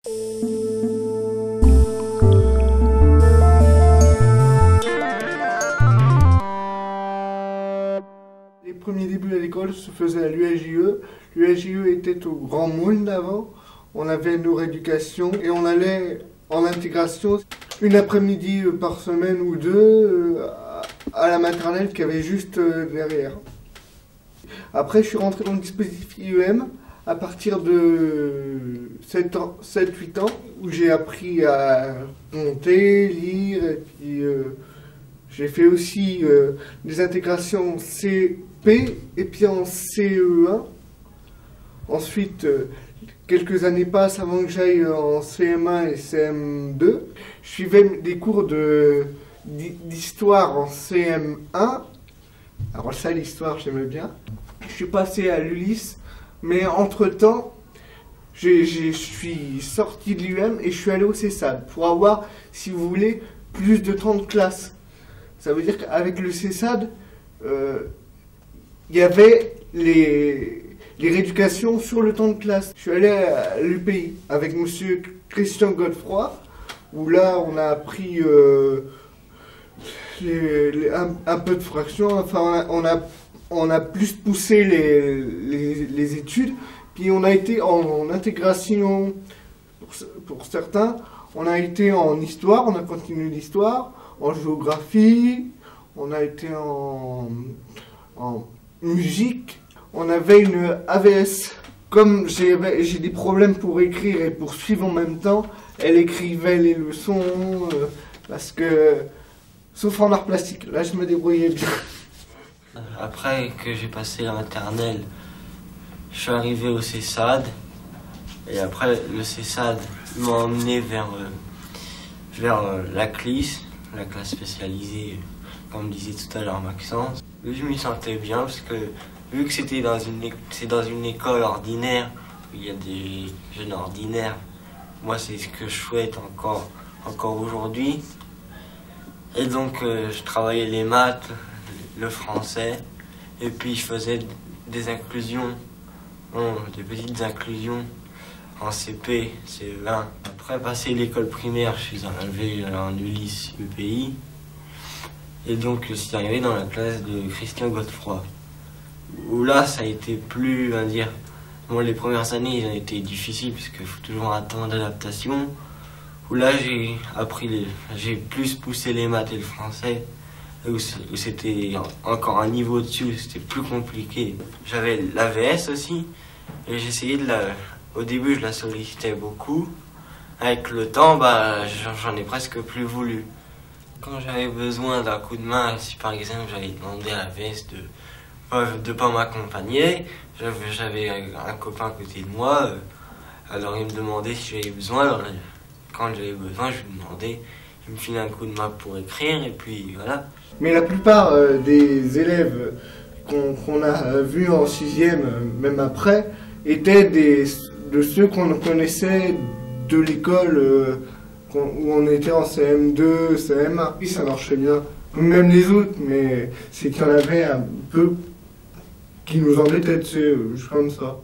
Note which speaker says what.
Speaker 1: Les premiers débuts à l'école se faisaient à l'USJE. L'USJE était au Grand Moulin avant. On avait nos rééducations et on allait en intégration une après-midi par semaine ou deux à la maternelle qui avait juste derrière. Après, je suis rentré dans le dispositif IEM à partir de 7-8 ans, où j'ai appris à compter, lire, et puis j'ai fait aussi des intégrations CP et puis en CE1. Ensuite, quelques années passent avant que j'aille en CM1 et CM2. Je suivais des cours d'histoire en CM1. Alors ça, l'histoire, j'aimais bien. Je suis passé à l'Ulysse, mais entre-temps, je suis sorti de l'UM et je suis allé au CESAD pour avoir, si vous voulez, plus de temps de classe. Ça veut dire qu'avec le CESAD, il y avait les rééducations sur le temps de classe. Je suis allé à l'UPI avec monsieur Christian Godefroy, où là on a appris un peu de fractions, enfin on a plus poussé les études, puis on a été en intégration pour certains, on a été en histoire, on a continué l'histoire, en géographie, on a été en musique, on avait une AVS. Comme j'ai des problèmes pour écrire et pour suivre en même temps, elle écrivait les leçons, parce que, sauf en art plastique, là je me débrouillais bien.
Speaker 2: Après que j'ai passé la maternelle, je suis arrivé au CESAD, et après le CESAD m'a emmené vers la CLIS, la classe spécialisée, comme disait tout à l'heure Maxence. Je m'y sentais bien parce que vu que c'est dans une école ordinaire, où il y a des jeunes ordinaires, moi c'est ce que je souhaite encore aujourd'hui. Et donc je travaillais les maths, le français, et puis je faisais des inclusions, des petites inclusions en CP, CE1. Après passer l'école primaire, je suis arrivé en Ulysse UPI, et donc je suis arrivé dans la classe de Christian Godefroy, où là ça a été plus, on va dire, bon, les premières années ils ont été difficiles parce qu'il faut toujours attendre l'adaptation, où là j'ai plus poussé les maths et le français, où c'était encore un niveau dessus, c'était plus compliqué. J'avais l'AVS aussi, et j'essayais au début je la sollicitais beaucoup. Avec le temps, j'en ai presque plus voulu. Quand j'avais besoin d'un coup de main, si par exemple j'avais demandé à l'AVS de pas m'accompagner, j'avais un copain à côté de moi, alors il me demandait si j'avais besoin, alors quand j'avais besoin, je lui demandais, il me filait un coup de main pour écrire, et puis voilà.
Speaker 1: Mais la plupart des élèves qu'on a vus en 6e, même après, étaient de ceux qu'on connaissait de l'école où on était en CM2, CM1. Oui, ça marchait bien. Même les autres, mais c'est qu'il y en avait un peu qui nous embêtaient, tu sais, comme ça.